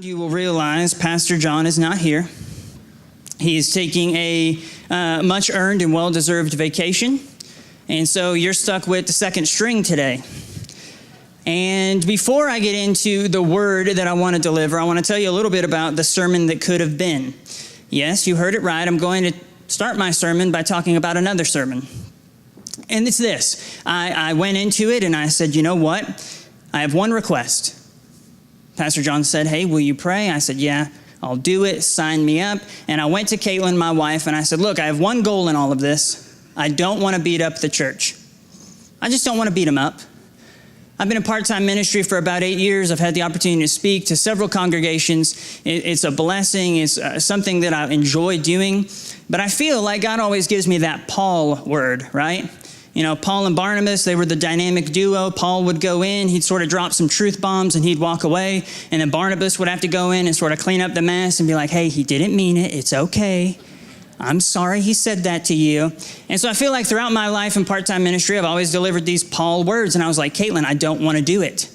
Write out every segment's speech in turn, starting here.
You will realize Pastor John is not here. He is taking a much earned and well-deserved vacation. And so you're stuck with the second string today. And before I get into the word that I want to deliver, I want to tell you a little bit about the sermon that could have been. Yes, you heard it right. I'm going to start my sermon by talking about another sermon. And it's this. I went into it and I said, you know what? I have one request. Pastor John said, hey, will you pray? I said, yeah, I'll do it. Sign me up. And I went to Caitlin, my wife, and I said, look, I have one goal in all of this. I don't want to beat up the church. I just don't want to beat them up. I've been in part-time ministry for about 8 years. I've had the opportunity to speak to several congregations. It's a blessing. It's something that I enjoy doing. But I feel like God always gives me that Paul word, right? You know, Paul and Barnabas, they were the dynamic duo. Paul would go in, he'd sort of drop some truth bombs and he'd walk away. And then Barnabas would have to go in and sort of clean up the mess and be like, hey, he didn't mean it. It's okay. I'm sorry he said that to you. And so I feel like throughout my life in part-time ministry, I've always delivered these Paul words. And I was like, Caitlin, I don't want to do it.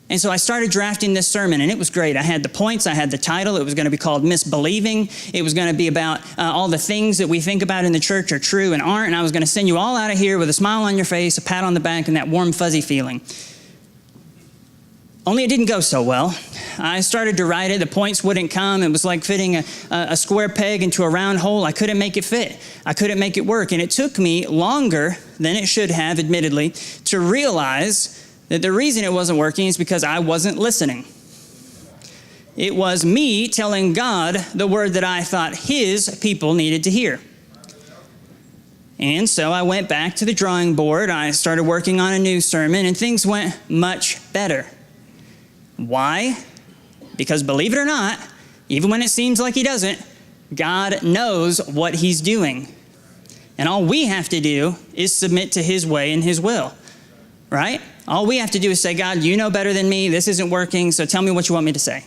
And so I started drafting this sermon, and it was great. I had the points. I had the title. It was going to be called Misbelieving. It was going to be about all the things that we think about in the church are true and aren't. And I was going to send you all out of here with a smile on your face, a pat on the back, and that warm, fuzzy feeling. Only it didn't go so well. I started to write it. The points wouldn't come. It was like fitting a square peg into a round hole. I couldn't make it fit. I couldn't make it work. And it took me longer than it should have, admittedly, to realize that the reason it wasn't working is because I wasn't listening. It was me telling God the word that I thought His people needed to hear. And so I went back to the drawing board. I started working on a new sermon, and things went much better. Why? Because believe it or not, even when it seems like He doesn't, God knows what He's doing. And all we have to do is submit to His way and His will, right? All we have to do is say, God, you know better than me. This isn't working, so tell me what you want me to say.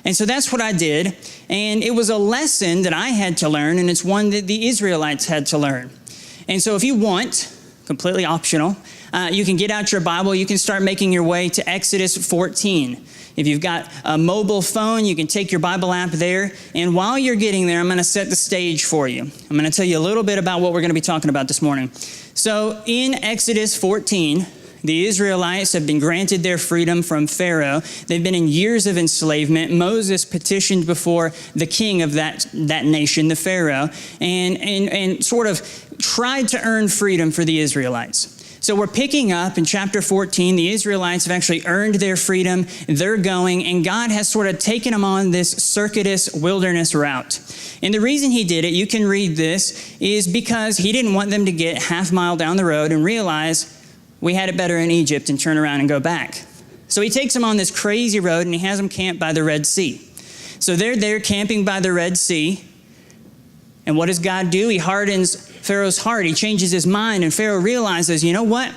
And so that's what I did. And it was a lesson that I had to learn, and it's one that the Israelites had to learn. And so if you want, completely optional, you can get out your Bible. You can start making your way to Exodus 14. If you've got a mobile phone, you can take your Bible app there. And while you're getting there, I'm going to set the stage for you. I'm going to tell you a little bit about what we're going to be talking about this morning. So in Exodus 14, the Israelites have been granted their freedom from Pharaoh. They've been in years of enslavement. Moses petitioned before the king of that nation, the Pharaoh, and sort of tried to earn freedom for the Israelites. So we're picking up in chapter 14. The Israelites have actually earned their freedom. They're going, and God has sort of taken them on this circuitous wilderness route. And the reason He did it, you can read this, is because He didn't want them to get half a mile down the road and realize we had it better in Egypt and turn around and go back. So He takes them on this crazy road and He has them camp by the Red Sea. So they're there camping by the Red Sea. And what does God do? He hardens Pharaoh's heart. He changes his mind, and Pharaoh realizes, you know what?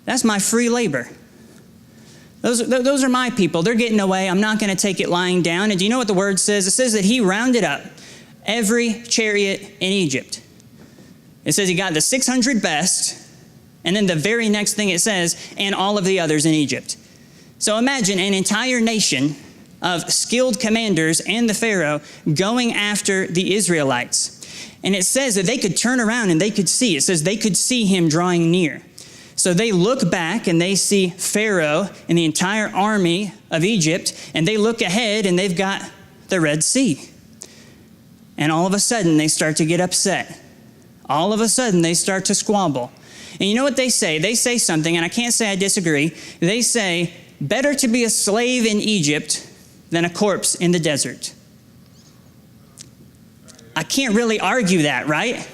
That's my free labor. Those are my people. They're getting away. I'm not going to take it lying down. And do you know what the word says? It says that he rounded up every chariot in Egypt. It says he got the 600 best. And then the very next thing it says, and all of the others in Egypt. So imagine an entire nation of skilled commanders and the Pharaoh going after the Israelites. And it says that they could turn around and they could see. It says they could see him drawing near. So they look back and they see Pharaoh and the entire army of Egypt, and they look ahead and they've got the Red Sea. And all of a sudden they start to get upset. All of a sudden they start to squabble. And you know what they say? They say something, and I can't say I disagree. They say, better to be a slave in Egypt than a corpse in the desert. I can't really argue that, right?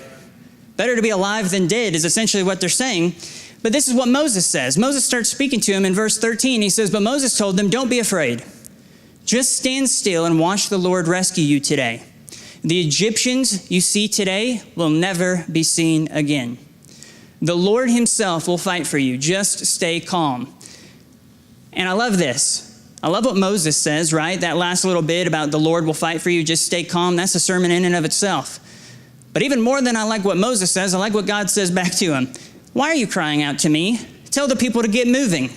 Better to be alive than dead is essentially what they're saying. But this is what Moses says. Moses starts speaking to him in verse 13. He says, but Moses told them, don't be afraid. Just stand still and watch the Lord rescue you today. The Egyptians you see today will never be seen again. The Lord Himself will fight for you. Just stay calm. And I love this. I love what Moses says, right? That last little bit about the Lord will fight for you. Just stay calm. That's a sermon in and of itself. But even more than I like what Moses says, I like what God says back to him. Why are you crying out to me? Tell the people to get moving.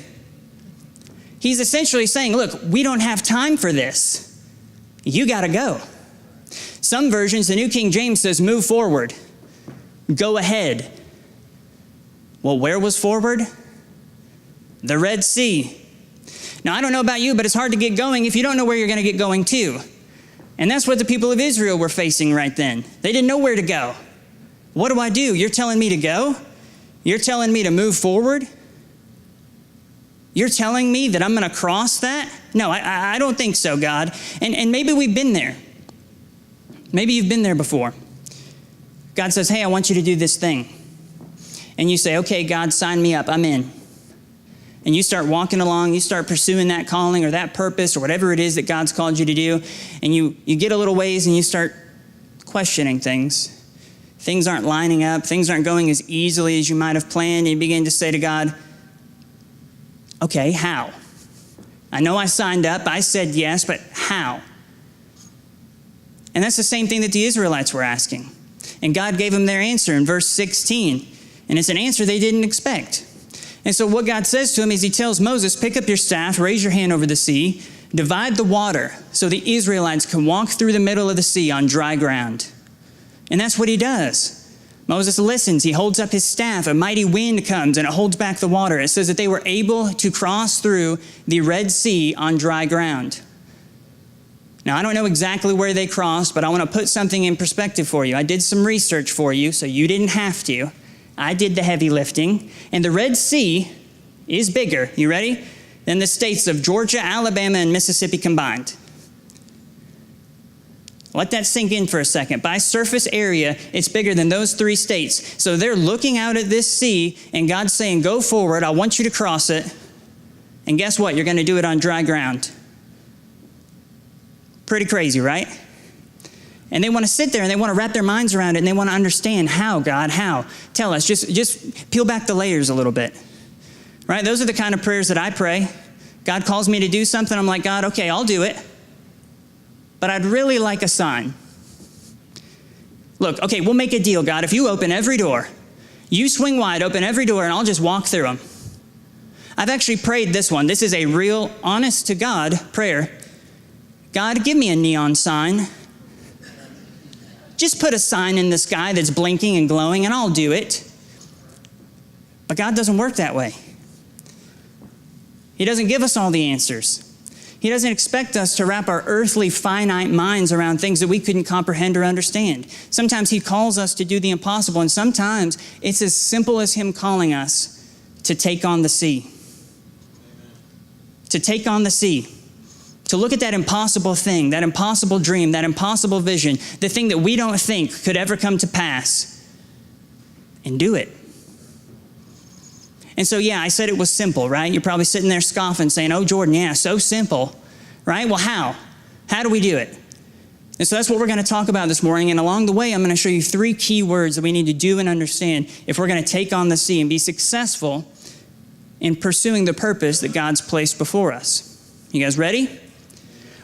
He's essentially saying, look, we don't have time for this. You got to go. Some versions, the New King James says, move forward. Go ahead. Well, where was forward? The Red Sea. Now, I don't know about you, but it's hard to get going if you don't know where you're going to get going to. And that's what the people of Israel were facing right then. They didn't know where to go. What do I do? You're telling me to go? You're telling me to move forward? You're telling me that I'm going to cross that? No, I don't think so, God. And maybe we've been there. Maybe you've been there before. God says, hey, I want you to do this thing. And you say, okay, God, sign me up. I'm in. And you start walking along, you start pursuing that calling or that purpose or whatever it is that God's called you to do. And you get a little ways and you start questioning things. Things aren't lining up. Things aren't going as easily as you might have planned. And you begin to say to God, okay, how? I know I signed up. I said yes, but how? And that's the same thing that the Israelites were asking. And God gave them their answer in verse 16. And it's an answer they didn't expect. And so what God says to him is he tells Moses, pick up your staff, raise your hand over the sea, divide the water so the Israelites can walk through the middle of the sea on dry ground. And that's what he does. Moses listens. He holds up his staff. A mighty wind comes and it holds back the water. It says that they were able to cross through the Red Sea on dry ground. Now, I don't know exactly where they crossed, but I want to put something in perspective for you. I did some research for you, so you didn't have to. I did the heavy lifting. And the Red Sea is bigger, you ready, than the states of Georgia, Alabama, and Mississippi combined. Let that sink in for a second. By surface area, it's bigger than those three states. So they're looking out at this sea, and God's saying, go forward. I want you to cross it. And guess what? You're going to do it on dry ground. Pretty crazy, right? And they want to sit there and they want to wrap their minds around it and they want to understand how, God, how? Tell us. Just peel back the layers a little bit. Right? Those are the kind of prayers that I pray. God calls me to do something. I'm like, God, okay, I'll do it. But I'd really like a sign. Look, okay, we'll make a deal, God. If you open every door, you swing wide, open every door, and I'll just walk through them. I've actually prayed this one. This is a real, honest to God prayer. God, give me a neon sign. Just put a sign in the sky that's blinking and glowing, and I'll do it. But God doesn't work that way. He doesn't give us all the answers. He doesn't expect us to wrap our earthly, finite minds around things that we couldn't comprehend or understand. Sometimes He calls us to do the impossible, and sometimes it's as simple as Him calling us to take on the sea. To take on the sea. To look at that impossible thing, that impossible dream, that impossible vision, the thing that we don't think could ever come to pass, and do it. And so, yeah, I said it was simple, right? You're probably sitting there scoffing, saying, oh, Jordan, yeah, so simple, right? Well, how? How do we do it? And so that's what we're going to talk about this morning. And along the way, I'm going to show you 3 key words that we need to do and understand if we're going to take on the sea and be successful in pursuing the purpose that God's placed before us. You guys ready?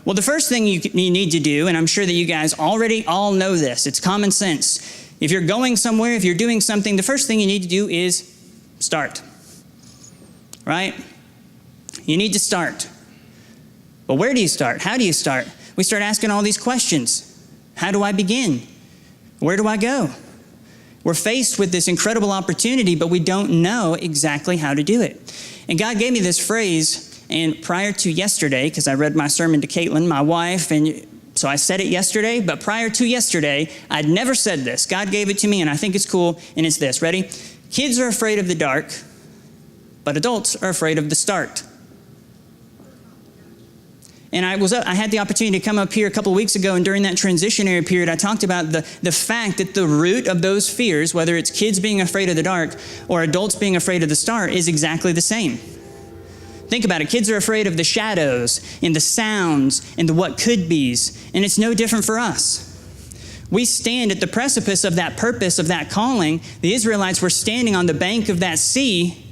Well, the first thing you need to do, and I'm sure that you guys already all know this, it's common sense. If you're going somewhere, if you're doing something, the first thing you need to do is start. Right? You need to start. But where do you start? How do you start? We start asking all these questions. How do I begin? Where do I go? We're faced with this incredible opportunity, but we don't know exactly how to do it. And God gave me this phrase. And prior to yesterday, because I read my sermon to Caitlin, my wife, and so I said it yesterday, but prior to yesterday, I'd never said this. God gave it to me, and I think it's cool, and it's this. Ready? Kids are afraid of the dark, but adults are afraid of the start. And I had the opportunity to come up here a couple of weeks ago, and during that transitionary period, I talked about the fact that the root of those fears, whether it's kids being afraid of the dark or adults being afraid of the start, is exactly the same. Think about it. Kids are afraid of the shadows and the sounds and the what could be's, and it's no different for us. We stand at the precipice of that purpose, of that calling. The Israelites were standing on the bank of that sea,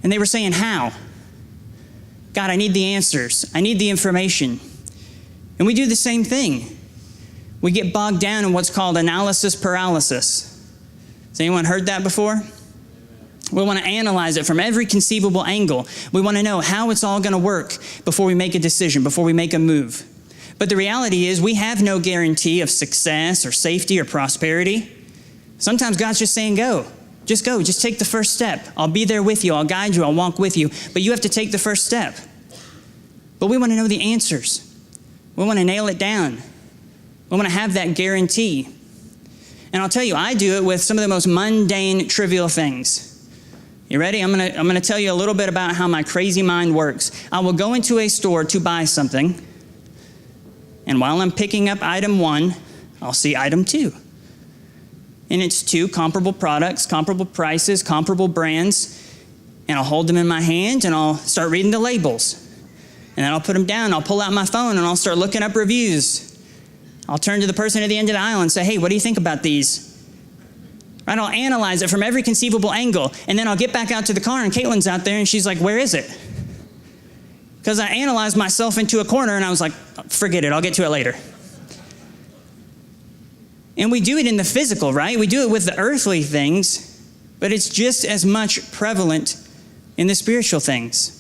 and they were saying, how? God, I need the answers. I need the information. And we do the same thing. We get bogged down in what's called analysis paralysis. Has anyone heard that before? We want to analyze it from every conceivable angle. We want to know how it's all going to work before we make a decision, before we make a move. But the reality is we have no guarantee of success or safety or prosperity. Sometimes God's just saying, go. Just go. Just take the first step. I'll be there with you. I'll guide you. I'll walk with you. But you have to take the first step. But we want to know the answers. We want to nail it down. We want to have that guarantee. And I'll tell you, I do it with some of the most mundane, trivial things. You ready? I'm going to tell you a little bit about how my crazy mind works. I will go into a store to buy something, and while I'm picking up item 1, I'll see item 2. And it's 2 comparable products, comparable prices, comparable brands, and I'll hold them in my hand and I'll start reading the labels. And then I'll put them down, I'll pull out my phone and I'll start looking up reviews. I'll turn to the person at the end of the aisle and say, hey, what do you think about these? Right? I'll analyze it from every conceivable angle, and then I'll get back out to the car and Caitlin's out there and she's like, where is it? Because I analyzed myself into a corner and I was like, forget it, I'll get to it later. And we do it in the physical, right? We do it with the earthly things, but it's just as much prevalent in the spiritual things.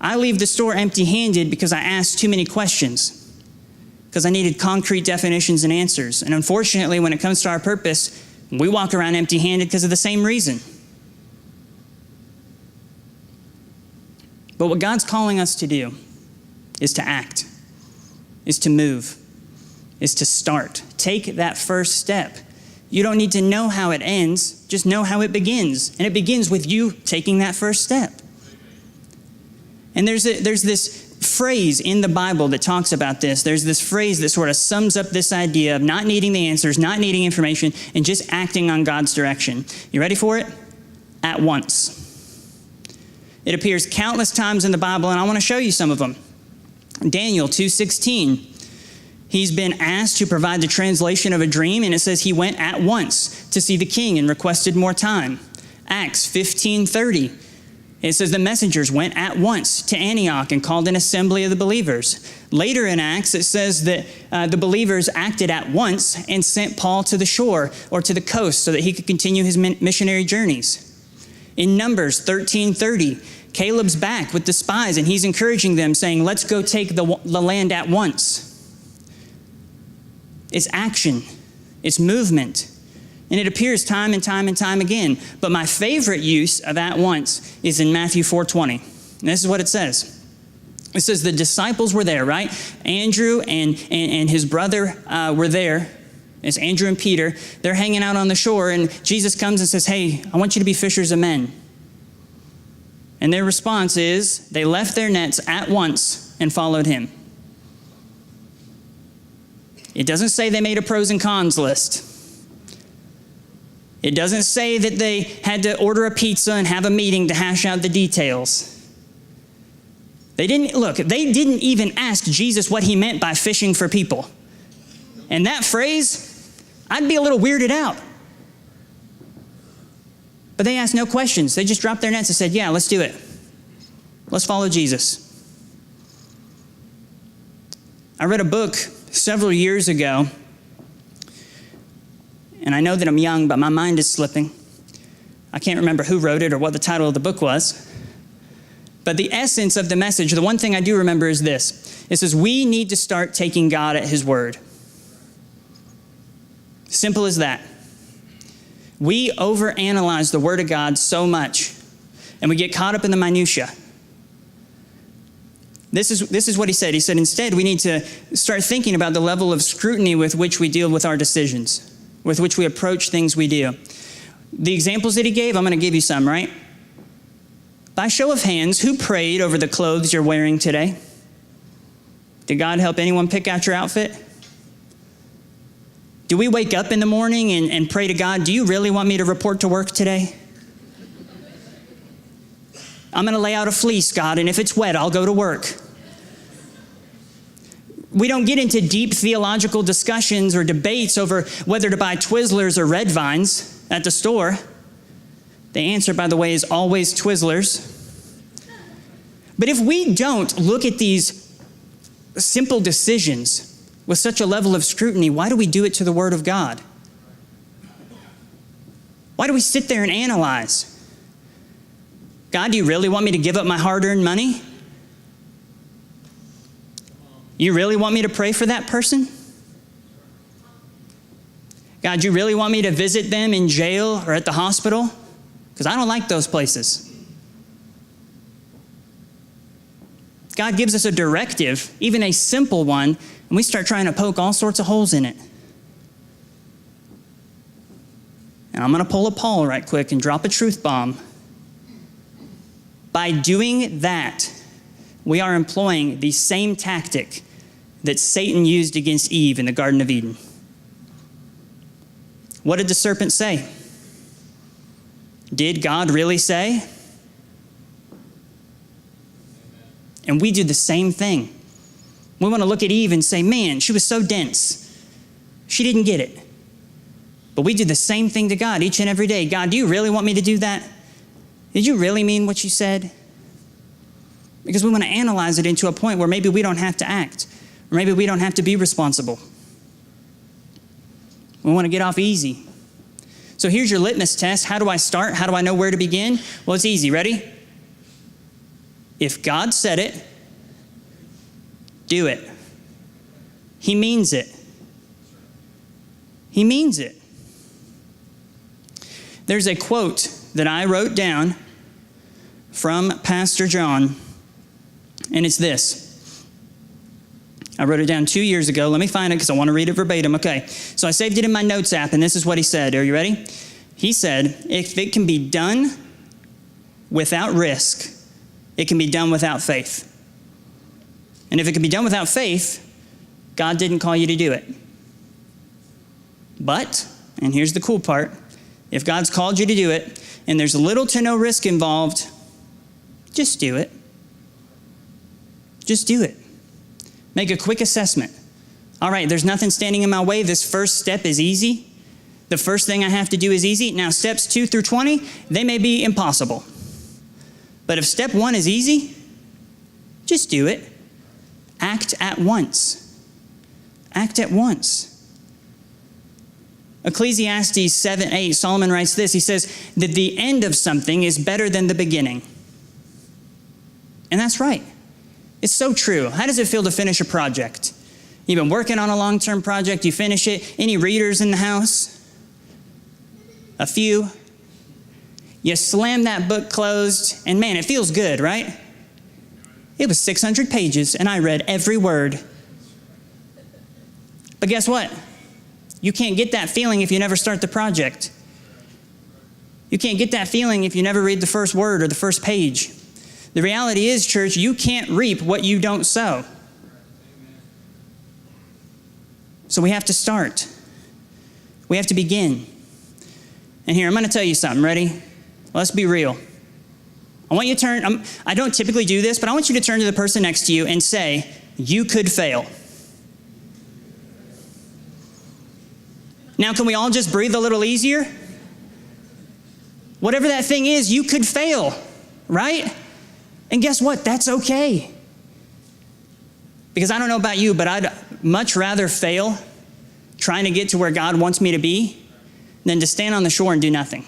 I leave the store empty-handed because I asked too many questions, because I needed concrete definitions and answers. And unfortunately, when it comes to our purpose, we walk around empty-handed because of the same reason. But what God's calling us to do is to act, is to move, is to start. Take that first step. You don't need to know how it ends, just know how it begins. And it begins with you taking that first step. And there's this phrase in the Bible that talks about this. There's this phrase that sort of sums up this idea of not needing the answers, not needing information, and just acting on God's direction. You ready for it? At once. It appears countless times in the Bible, and I want to show you some of them. Daniel 2:16. He's been asked to provide the translation of a dream, and it says he went at once to see the king and requested more time. Acts 15:30. It says the messengers went at once to Antioch and called an assembly of the believers. Later in Acts, it says that the believers acted at once and sent Paul to the shore or to the coast so that he could continue his missionary journeys. In Numbers 13:30, Caleb's back with the spies, and he's encouraging them, saying, let's go take the land at once. It's action. It's movement. And it appears time and time and time again. But my favorite use of at once is in Matthew 4:20. And this is what it says. It says the disciples were there, right? Andrew and his brother were there. It's Andrew and Peter. They're hanging out on the shore, and Jesus comes and says, hey, I want you to be fishers of men. And their response is they left their nets at once and followed him. It doesn't say they made a pros and cons list. It doesn't say that they had to order a pizza and have a meeting to hash out the details. They didn't even ask Jesus what he meant by fishing for people. And that phrase, I'd be a little weirded out. But they asked no questions. They just dropped their nets and said, yeah, let's do it. Let's follow Jesus. I read a book several years ago, and I know that I'm young, but my mind is slipping. I can't remember who wrote it or what the title of the book was. But the essence of the message, the one thing I do remember is this. It says, we need to start taking God at his word. Simple as that. We overanalyze the word of God so much, and we get caught up in the minutia. This is what he said. He said, instead, we need to start thinking about the level of scrutiny with which we deal with our decisions, with which we approach things we do. The examples that he gave, I'm going to give you some, right? By show of hands, who prayed over the clothes you're wearing today? Did God help anyone pick out your outfit? Do we wake up in the morning and pray to God, do you really want me to report to work today? I'm going to lay out a fleece, God, and if it's wet, I'll go to work. We don't get into deep theological discussions or debates over whether to buy Twizzlers or Red Vines at the store. The answer, by the way, is always Twizzlers. But if we don't look at these simple decisions with such a level of scrutiny, why do we do it to the Word of God? Why do we sit there and analyze? God, do you really want me to give up my hard-earned money? You really want me to pray for that person? God, you really want me to visit them in jail or at the hospital? Because I don't like those places. God gives us a directive, even a simple one, and we start trying to poke all sorts of holes in it. And I'm going to pull a Paul right quick and drop a truth bomb. By doing that, we are employing the same tactic that Satan used against Eve in the Garden of Eden. What did the serpent say? Did God really say? And we do the same thing. We want to look at Eve and say, man, she was so dense. She didn't get it. But we do the same thing to God each and every day. God, do you really want me to do that? Did you really mean what you said? Because we want to analyze it into a point where maybe we don't have to act, or maybe we don't have to be responsible. We want to get off easy. So here's your litmus test. How do I start? How do I know where to begin? Well, it's easy. Ready? If God said it, do it. He means it. He means it. There's a quote that I wrote down from Pastor John, and it's this. I wrote it down 2 years ago. Let me find it because I want to read it verbatim. Okay, so I saved it in my notes app, and this is what he said. Are you ready? He said, if it can be done without risk, it can be done without faith. And if it can be done without faith, God didn't call you to do it. But, and here's the cool part, if God's called you to do it, and there's little to no risk involved, just do it. Just do it. Make a quick assessment. All right, there's nothing standing in my way. This first step is easy. The first thing I have to do is easy. Now, steps 2 through 20, they may be impossible. But if step 1 is easy, just do it. Act at once. Act at once. Ecclesiastes 7:8, Solomon writes this. He says that the end of something is better than the beginning. And that's right. It's so true. How does it feel to finish a project? You've been working on a long-term project, you finish it. Any readers in the house? A few. You slam that book closed, and man, it feels good, right? It was 600 pages, and I read every word. But guess what? You can't get that feeling if you never start the project. You can't get that feeling if you never read the first word or the first page. The reality is, church, you can't reap what you don't sow. So we have to start. We have to begin. And here, I'm going to tell you something. Ready? Let's be real. I want you to turn, I don't typically do this, but I want you to turn to the person next to you and say, you could fail. Now, can we all just breathe a little easier? Whatever that thing is, you could fail, right? And guess what? That's okay. Because I don't know about you, but I'd much rather fail trying to get to where God wants me to be than to stand on the shore and do nothing.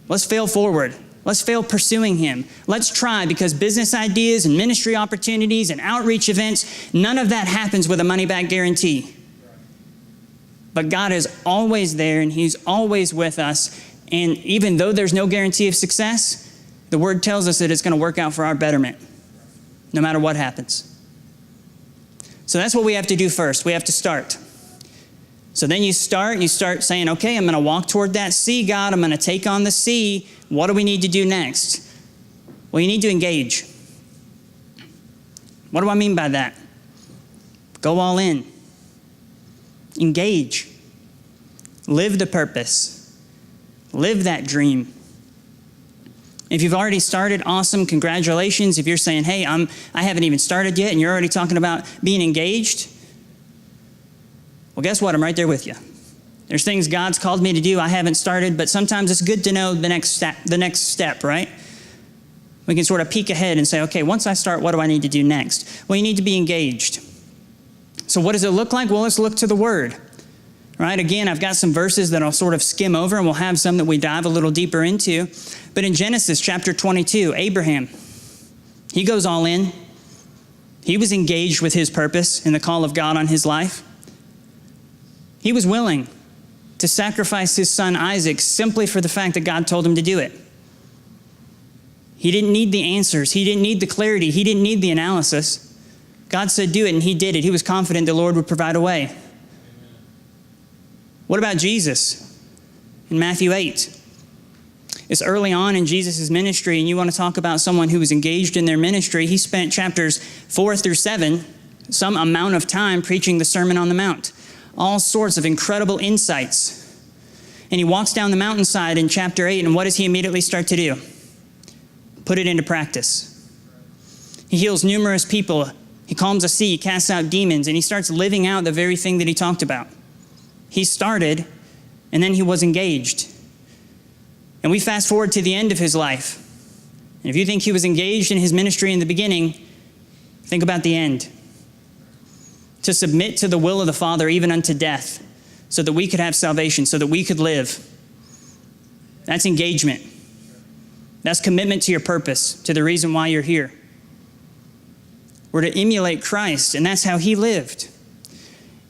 Let's fail forward. Let's fail pursuing Him. Let's try, because business ideas and ministry opportunities and outreach events, none of that happens with a money-back guarantee. But God is always there, and He's always with us. And even though there's no guarantee of success, the Word tells us that it's going to work out for our betterment, no matter what happens. So that's what we have to do first. We have to start. So then you start saying, okay, I'm going to walk toward that sea, God. I'm going to take on the sea. What do we need to do next? Well, you need to engage. What do I mean by that? Go all in. Engage. Live the purpose. Live that dream. If you've already started, awesome, congratulations. If you're saying, hey, I haven't even started yet, and you're already talking about being engaged, well, guess what? I'm right there with you. There's things God's called me to do I haven't started, but sometimes it's good to know the next step, right? We can sort of peek ahead and say, okay, once I start, what do I need to do next? Well, you need to be engaged. So what does it look like? Well, let's look to the Word. right? Again, I've got some verses that I'll sort of skim over, and we'll have some that we dive a little deeper into. But in Genesis chapter 22, Abraham, he goes all in. He was engaged with his purpose and the call of God on his life. He was willing to sacrifice his son Isaac simply for the fact that God told him to do it. He didn't need the answers. He didn't need the clarity. He didn't need the analysis. God said do it, and he did it. He was confident the Lord would provide a way. What about Jesus in Matthew 8? It's early on in Jesus' ministry, and you want to talk about someone who was engaged in their ministry. He spent chapters 4 through 7, some amount of time preaching the Sermon on the Mount. All sorts of incredible insights. And he walks down the mountainside in chapter 8, and what does he immediately start to do? Put it into practice. He heals numerous people. He calms a sea, casts out demons, and he starts living out the very thing that he talked about. He started, and then he was engaged. And we fast forward to the end of his life. And if you think he was engaged in his ministry in the beginning, think about the end. To submit to the will of the Father even unto death, so that we could have salvation, so that we could live. That's engagement. That's commitment to your purpose, to the reason why you're here. We're to emulate Christ, and that's how he lived.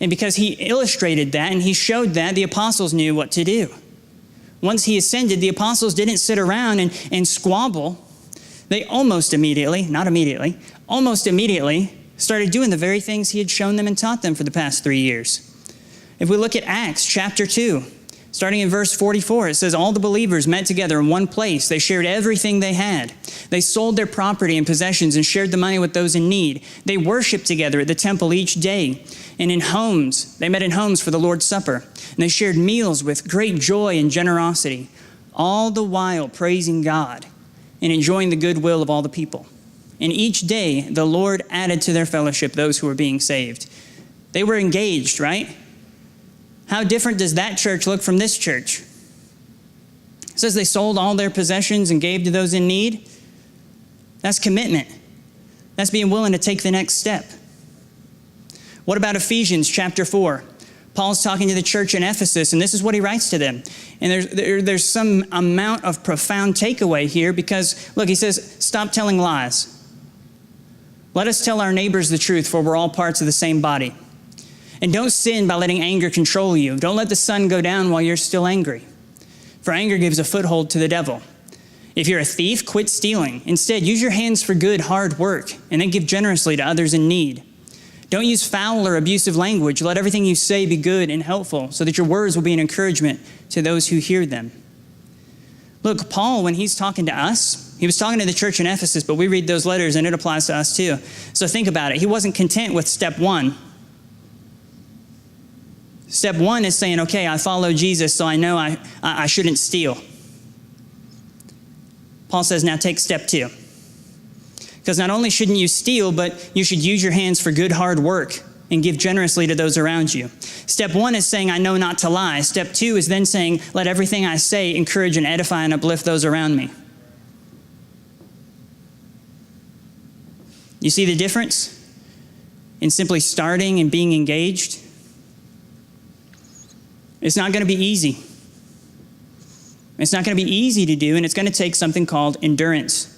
And because he illustrated that and he showed that, the apostles knew what to do. Once he ascended, the apostles didn't sit around and squabble. They almost immediately started doing the very things he had shown them and taught them for the past 3 years. If we look at Acts chapter 2, starting in verse 44, it says, all the believers met together in one place. They shared everything they had. They sold their property and possessions and shared the money with those in need. They worshiped together at the temple each day. And in homes, they met in homes for the Lord's Supper. And they shared meals with great joy and generosity, all the while praising God and enjoying the goodwill of all the people. And each day, the Lord added to their fellowship those who were being saved. They were engaged, right? How different does that church look from this church? It says they sold all their possessions and gave to those in need. That's commitment. That's being willing to take the next step. What about Ephesians chapter 4? Paul's talking to the church in Ephesus, and this is what he writes to them. And there's some amount of profound takeaway here because, look, he says, stop telling lies. Let us tell our neighbors the truth, for we're all parts of the same body. And don't sin by letting anger control you. Don't let the sun go down while you're still angry. For anger gives a foothold to the devil. If you're a thief, quit stealing. Instead, use your hands for good, hard work, and then give generously to others in need. Don't use foul or abusive language. Let everything you say be good and helpful, so that your words will be an encouragement to those who hear them. Look, Paul, when he's talking to us, he was talking to the church in Ephesus, but we read those letters and it applies to us too. So think about it. He wasn't content with step 1. Step 1 is saying, okay, I follow Jesus, so I know I shouldn't steal. Paul says, now take step 2. Because not only shouldn't you steal, but you should use your hands for good, hard work and give generously to those around you. Step 1 is saying, I know not to lie. Step 2 is then saying, let everything I say encourage and edify and uplift those around me. You see the difference in simply starting and being engaged? It's not going to be easy. It's not going to be easy to do, and it's going to take something called endurance.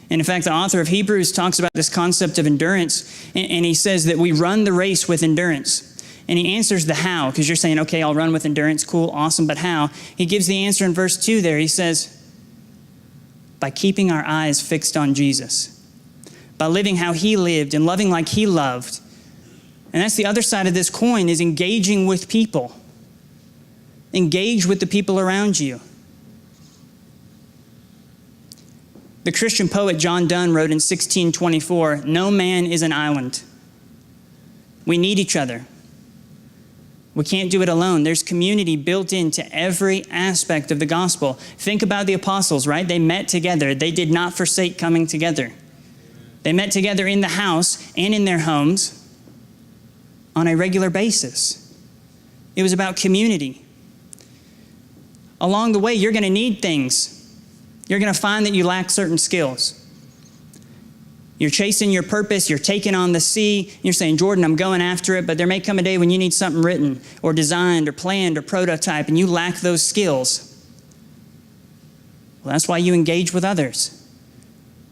And in fact, the author of Hebrews talks about this concept of endurance, and he says that we run the race with endurance. And he answers the how, because you're saying, okay, I'll run with endurance, cool, awesome, but how? He gives the answer in verse 2 there. He says, by keeping our eyes fixed on Jesus, by living how he lived and loving like he loved. And that's the other side of this coin, is engaging with people. Engage with the people around you. The Christian poet John Donne wrote in 1624, no man is an island. We need each other. We can't do it alone. There's community built into every aspect of the gospel. Think about the apostles, right? They met together. They did not forsake coming together. They met together in the house and in their homes on a regular basis. It was about community. Along the way, you're going to need things. You're going to find that you lack certain skills. You're chasing your purpose. You're taking on the sea. You're saying, Jordan, I'm going after it, but there may come a day when you need something written or designed or planned or prototyped, and you lack those skills. Well, that's why you engage with others,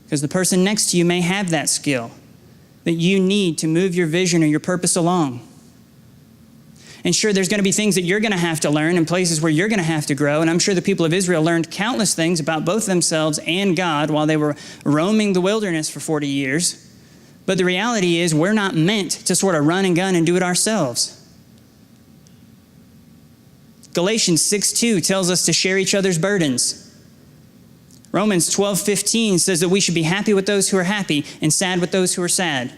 because the person next to you may have that skill that you need to move your vision or your purpose along. And sure, there's going to be things that you're going to have to learn and places where you're going to have to grow. And I'm sure the people of Israel learned countless things about both themselves and God while they were roaming the wilderness for 40 years. But the reality is we're not meant to sort of run and gun and do it ourselves. Galatians 6:2 tells us to share each other's burdens. Romans 12:15 says that we should be happy with those who are happy and sad with those who are sad.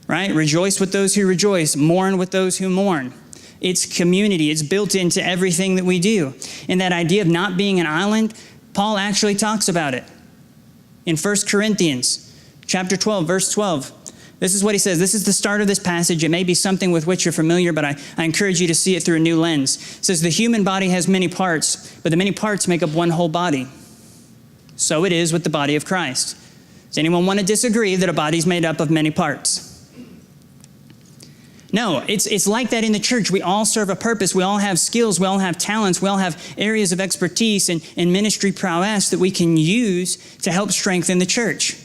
Right? Rejoice with those who rejoice, mourn with those who mourn. It's community. It's built into everything that we do. And that idea of not being an island, Paul actually talks about it. In 1 Corinthians chapter 12, verse 12, this is what he says. This is the start of this passage. It may be something with which you're familiar, but I encourage you to see it through a new lens. It says, the human body has many parts, but the many parts make up one whole body. So it is with the body of Christ. Does anyone want to disagree that a body is made up of many parts? No, it's like that in the church. We all serve a purpose. We all have skills. We all have talents. We all have areas of expertise and ministry prowess that we can use to help strengthen the church.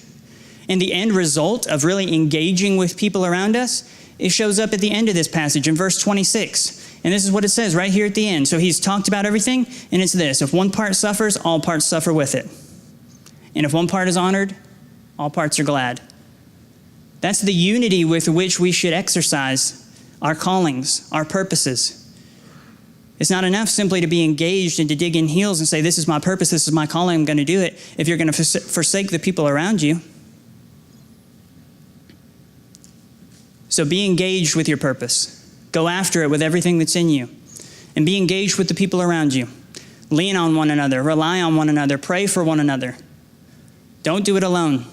And the end result of really engaging with people around us, it shows up at the end of this passage in verse 26. And this is what it says right here at the end. So he's talked about everything, and it's this. If one part suffers, all parts suffer with it. And if one part is honored, all parts are glad. That's the unity with which we should exercise our callings, our purposes. It's not enough simply to be engaged and to dig in heels and say, this is my purpose, this is my calling, I'm going to do it, if you're going to forsake the people around you. So be engaged with your purpose. Go after it with everything that's in you. And be engaged with the people around you. Lean on one another, rely on one another, pray for one another. Don't do it alone.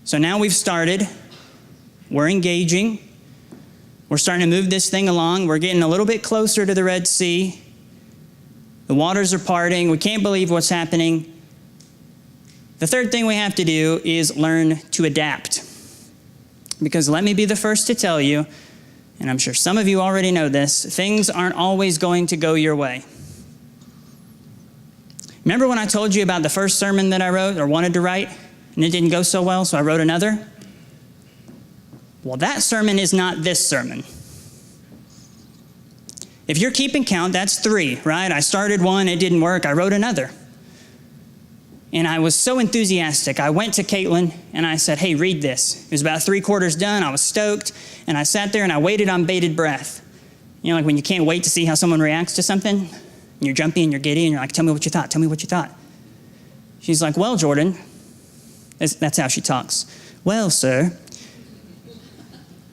So now we've started. We're engaging. We're starting to move this thing along. We're getting a little bit closer to the Red Sea. The waters are parting. We can't believe what's happening. The third thing we have to do is learn to adapt. Because let me be the first to tell you, and I'm sure some of you already know this, things aren't always going to go your way. Remember when I told you about the first sermon that I wrote or wanted to write, and it didn't go so well, so I wrote another? Well, that sermon is not this sermon. If you're keeping count, that's 3, right? I started one, it didn't work, I wrote another. And I was so enthusiastic. I went to Caitlin and I said, hey, read this. It was about 3/4 done. I was stoked. And I sat there and I waited on bated breath. You know, like when you can't wait to see how someone reacts to something. And you're jumpy and you're giddy and you're like, tell me what you thought. Tell me what you thought. She's like, well, Jordan. That's how she talks. Well, sir.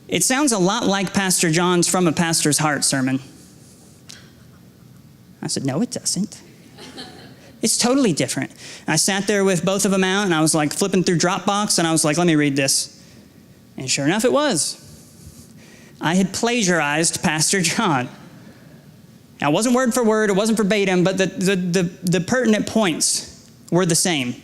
It sounds a lot like Pastor John's From a Pastor's Heart sermon. I said, no, it doesn't. It's totally different. I sat there with both of them out, and I was like flipping through Dropbox, and I was like, let me read this. And sure enough, it was. I had plagiarized Pastor John. Now, it wasn't word for word, it wasn't verbatim, but the pertinent points were the same.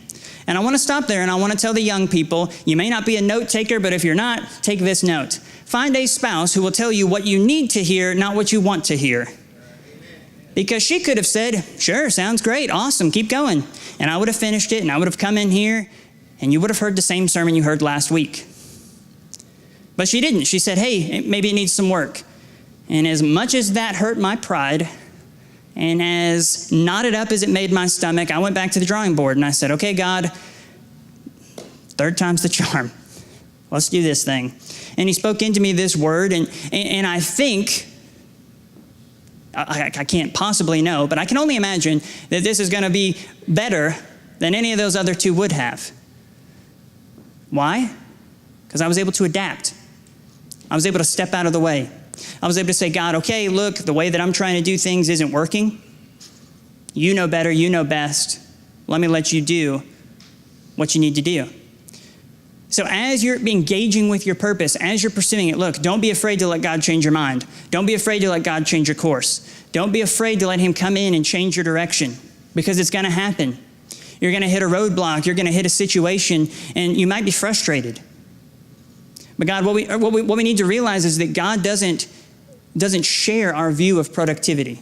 And I want to stop there, and I want to tell the young people, you may not be a note taker, but if you're not, take this note. Find a spouse who will tell you what you need to hear, not what you want to hear. Because she could have said, sure, sounds great, awesome, keep going. And I would have finished it, and I would have come in here, and you would have heard the same sermon you heard last week. But she didn't. She said, hey, maybe it needs some work. And as much as that hurt my pride, and as knotted up as it made my stomach, I went back to the drawing board, and I said, okay, God, 3rd time's the charm. Let's do this thing. And he spoke into me this word, and I think, I can't possibly know, but I can only imagine that this is going to be better than any of those other 2 would have. Why? Because I was able to adapt. I was able to step out of the way. I was able to say, God, okay, look, the way that I'm trying to do things isn't working. You know better, you know best. Let me let you do what you need to do. So as you're engaging with your purpose, as you're pursuing it, look, don't be afraid to let God change your mind. Don't be afraid to let God change your course. Don't be afraid to let him come in and change your direction, because it's going to happen. You're going to hit a roadblock. You're going to hit a situation, and you might be frustrated. But God, what we need to realize is that God doesn't share our view of productivity.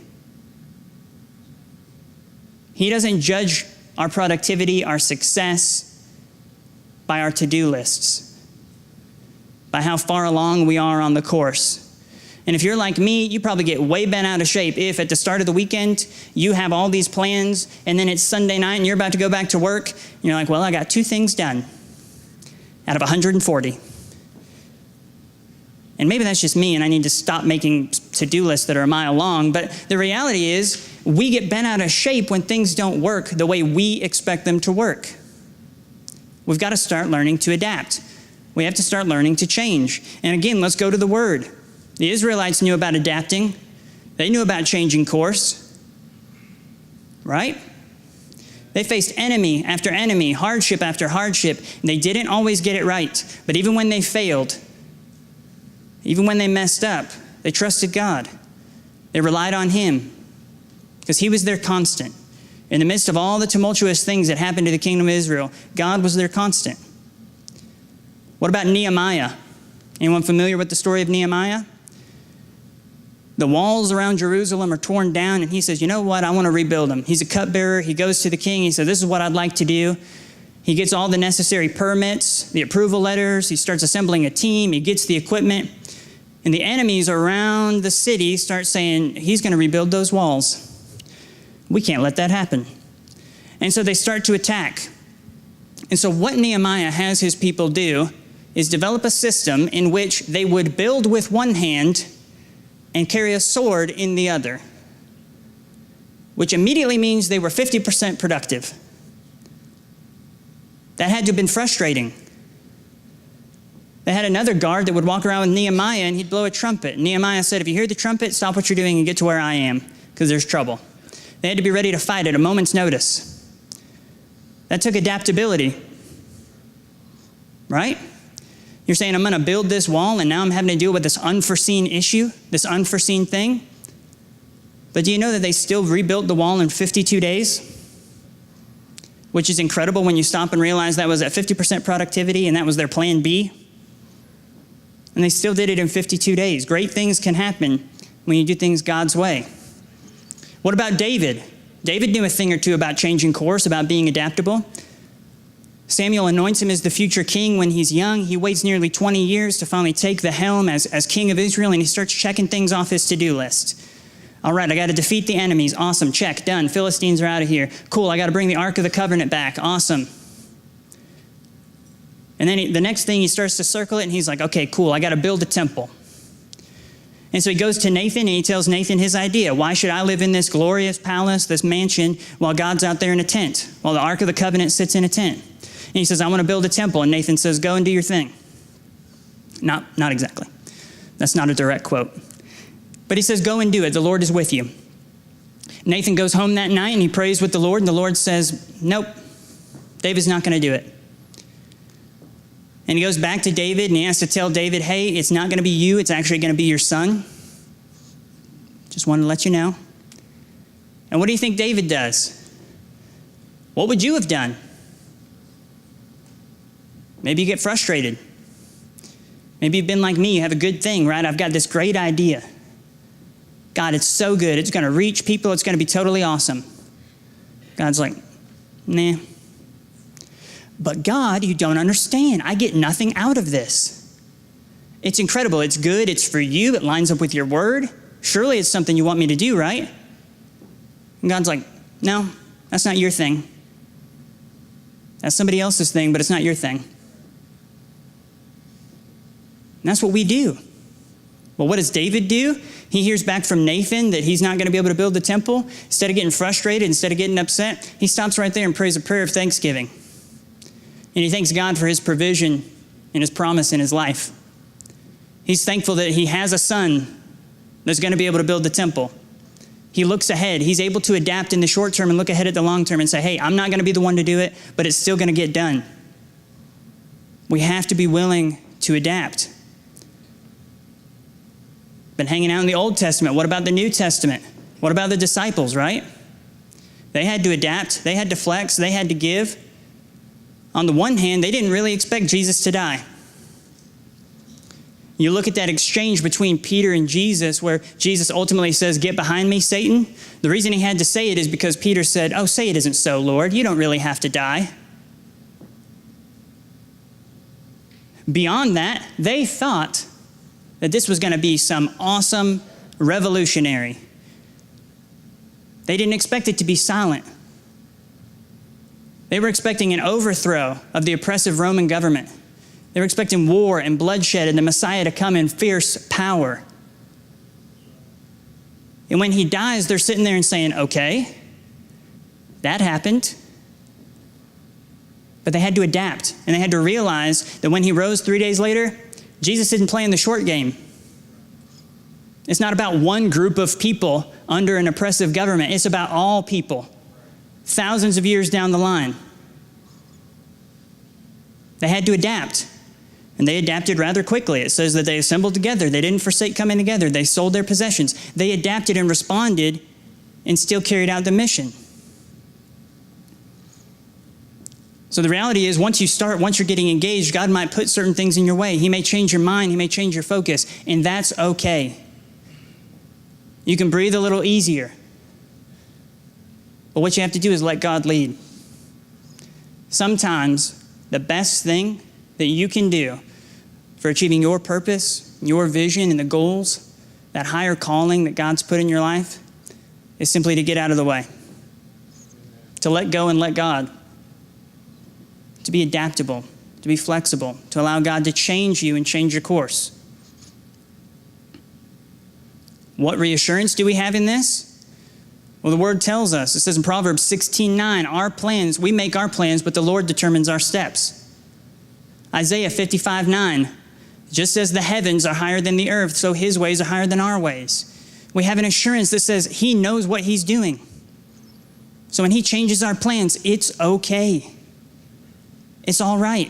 He doesn't judge our productivity, our success, by our to-do lists, by how far along we are on the course. And if you're like me, you probably get way bent out of shape if at the start of the weekend you have all these plans and then it's Sunday night and you're about to go back to work and you're like, well, I got 2 things done out of 140. And maybe that's just me and I need to stop making to-do lists that are a mile long, but the reality is we get bent out of shape when things don't work the way we expect them to work. We've got to start learning to adapt. We have to start learning to change. And again, let's go to the Word. The Israelites knew about adapting. They knew about changing course, right? They faced enemy after enemy, hardship after hardship. They didn't always get it right. But even when they failed, even when they messed up, they trusted God. They relied on Him because He was their constant. In the midst of all the tumultuous things that happened to the kingdom of Israel, God was their constant. What about Nehemiah? Anyone familiar with the story of Nehemiah? The walls around Jerusalem are torn down, and he says, you know what, I want to rebuild them. He's a cupbearer. He goes to the king. He says, this is what I'd like to do. He gets all the necessary permits, the approval letters. He starts assembling a team. He gets the equipment. And the enemies around the city start saying, he's going to rebuild those walls. We can't let that happen. And so they start to attack. And so what Nehemiah has his people do is develop a system in which they would build with one hand and carry a sword in the other, which immediately means they were 50% productive. That had to have been frustrating. They had another guard that would walk around with Nehemiah and he'd blow a trumpet. Nehemiah said, if you hear the trumpet, stop what you're doing and get to where I am, because there's trouble. They had to be ready to fight at a moment's notice. That took adaptability, right? You're saying, I'm going to build this wall, and now I'm having to deal with this unforeseen issue, this unforeseen thing. But do you know that they still rebuilt the wall in 52 days? Which is incredible when you stop and realize that was at 50% productivity, and that was their plan B. And they still did it in 52 days. Great things can happen when you do things God's way. What about David? David knew a thing or two about changing course, about being adaptable. Samuel anoints him as the future king when he's young. He waits nearly 20 years to finally take the helm as king of Israel, and he starts checking things off his to-do list. All right, I got to defeat the enemies. Awesome, check, done. Philistines are out of here. Cool, I got to bring the Ark of the Covenant back. Awesome. And then the next thing, he starts to circle it, and he's like, okay, cool, I got to build a temple. And so he goes to Nathan, and he tells Nathan his idea. Why should I live in this glorious palace, this mansion, while God's out there in a tent, while the Ark of the Covenant sits in a tent? And he says, I want to build a temple. And Nathan says, go and do your thing. Not exactly. That's not a direct quote. But he says, go and do it. The Lord is with you. Nathan goes home that night and he prays with the Lord. And the Lord says, nope, David's not going to do it. And he goes back to David and he has to tell David, hey, it's not going to be you. It's actually going to be your son. Just wanted to let you know. And what do you think David does? What would you have done? Maybe you get frustrated. Maybe you've been like me. You have a good thing, right? I've got this great idea. God, it's so good. It's going to reach people. It's going to be totally awesome. God's like, nah. But God, you don't understand. I get nothing out of this. It's incredible. It's good. It's for you. It lines up with your word. Surely it's something you want me to do, right? And God's like, no, that's not your thing. That's somebody else's thing, but it's not your thing. And that's what we do. Well, what does David do? He hears back from Nathan that he's not going to be able to build the temple. Instead of getting frustrated, instead of getting upset, he stops right there and prays a prayer of thanksgiving. And he thanks God for his provision and his promise in his life. He's thankful that he has a son that's going to be able to build the temple. He looks ahead. He's able to adapt in the short term and look ahead at the long term and say, hey, I'm not going to be the one to do it, but it's still going to get done. We have to be willing to adapt. Been hanging out in the Old Testament. What about the New Testament? What about the disciples, right? They had to adapt. They had to flex. They had to give. On the one hand, they didn't really expect Jesus to die. You look at that exchange between Peter and Jesus where Jesus ultimately says, "Get behind me, Satan." The reason he had to say it is because Peter said, "Oh, say it isn't so, Lord. You don't really have to die." Beyond that, they thought that this was going to be some awesome revolutionary. They didn't expect it to be silent. They were expecting an overthrow of the oppressive Roman government. They were expecting war and bloodshed and the Messiah to come in fierce power. And when he dies, they're sitting there and saying, "Okay, that happened." But they had to adapt, and they had to realize that when he rose 3 days later, Jesus isn't playing the short game. It's not about one group of people under an oppressive government. It's about all people, thousands of years down the line. They had to adapt, and they adapted rather quickly. It says that they assembled together. They didn't forsake coming together. They sold their possessions. They adapted and responded and still carried out the mission. So the reality is, once you're getting engaged, God might put certain things in your way. He may change your mind. He may change your focus, and that's okay. You can breathe a little easier. But what you have to do is let God lead. Sometimes the best thing that you can do for achieving your purpose, your vision, and the goals, that higher calling that God's put in your life, is simply to get out of the way. To let go and let God. To be adaptable, to be flexible, to allow God to change you and change your course. What reassurance do we have in this? Well, the Word tells us, it says in Proverbs 16:9, we make our plans, but the Lord determines our steps. Isaiah 55:9, just as the heavens are higher than the earth, so his ways are higher than our ways. We have an assurance that says he knows what he's doing. So when he changes our plans, it's okay. It's all right.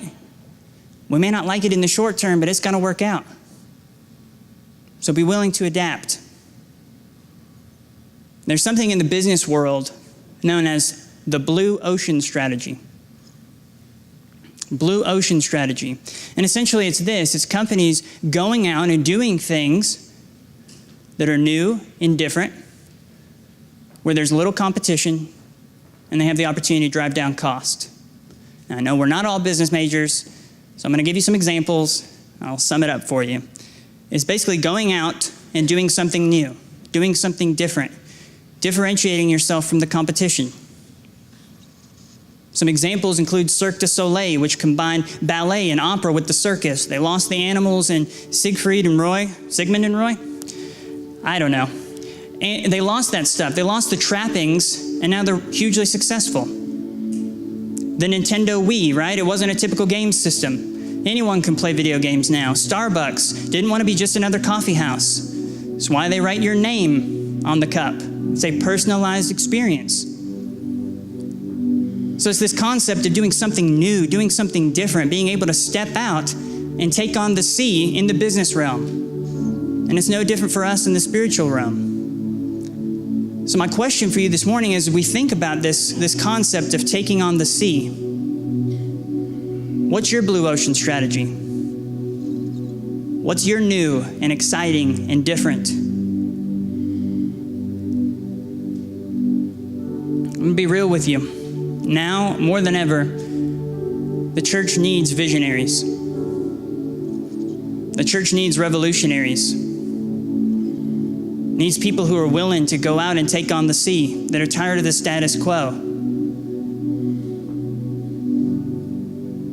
We may not like it in the short term, but it's going to work out. So be willing to adapt. There's something in the business world known as the blue ocean strategy. Blue ocean strategy. And essentially it's this. It's companies going out and doing things that are new and different, where there's little competition, and they have the opportunity to drive down cost. Now, I know we're not all business majors, so I'm going to give you some examples. I'll sum it up for you. It's basically going out and doing something new, doing something different, differentiating yourself from the competition. Some examples include Cirque du Soleil, which combined ballet and opera with the circus. They lost the animals in Sigmund and Roy? I don't know. And they lost that stuff. They lost the trappings, and now they're hugely successful. The Nintendo Wii, right? It wasn't a typical game system. Anyone can play video games now. Starbucks didn't want to be just another coffee house. That's why they write your name on the cup. It's a personalized experience. So it's this concept of doing something new, doing something different, being able to step out and take on the sea in the business realm. And it's no different for us in the spiritual realm. So my question for you this morning is, we think about this concept of taking on the sea. What's your blue ocean strategy? What's your new and exciting and different? I'm going to be real with you. Now, more than ever, the church needs visionaries. The church needs revolutionaries. Needs people who are willing to go out and take on the sea, that are tired of the status quo.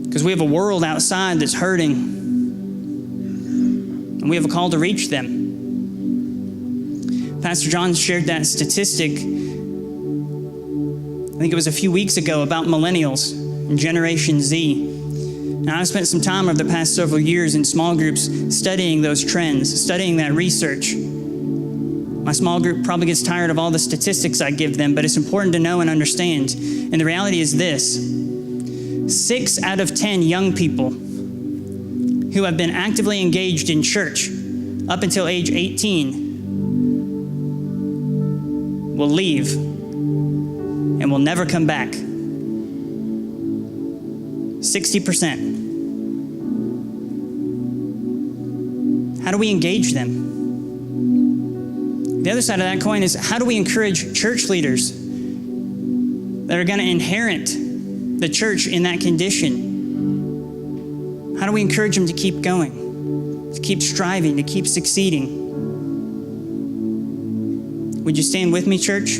Because we have a world outside that's hurting, and we have a call to reach them. Pastor John shared that statistic, I think it was a few weeks ago, about millennials and Generation Z. Now, I've spent some time over the past several years in small groups studying those trends, studying that research. My small group probably gets tired of all the statistics I give them, but it's important to know and understand. And the reality is this: 6 out of 10 young people who have been actively engaged in church up until age 18 will leave and and will never come back. 60%. How do we engage them? The other side of that coin is, how do we encourage church leaders that are going to inherit the church in that condition? How do we encourage them to keep going, to keep striving, to keep succeeding? Would you stand with me, church?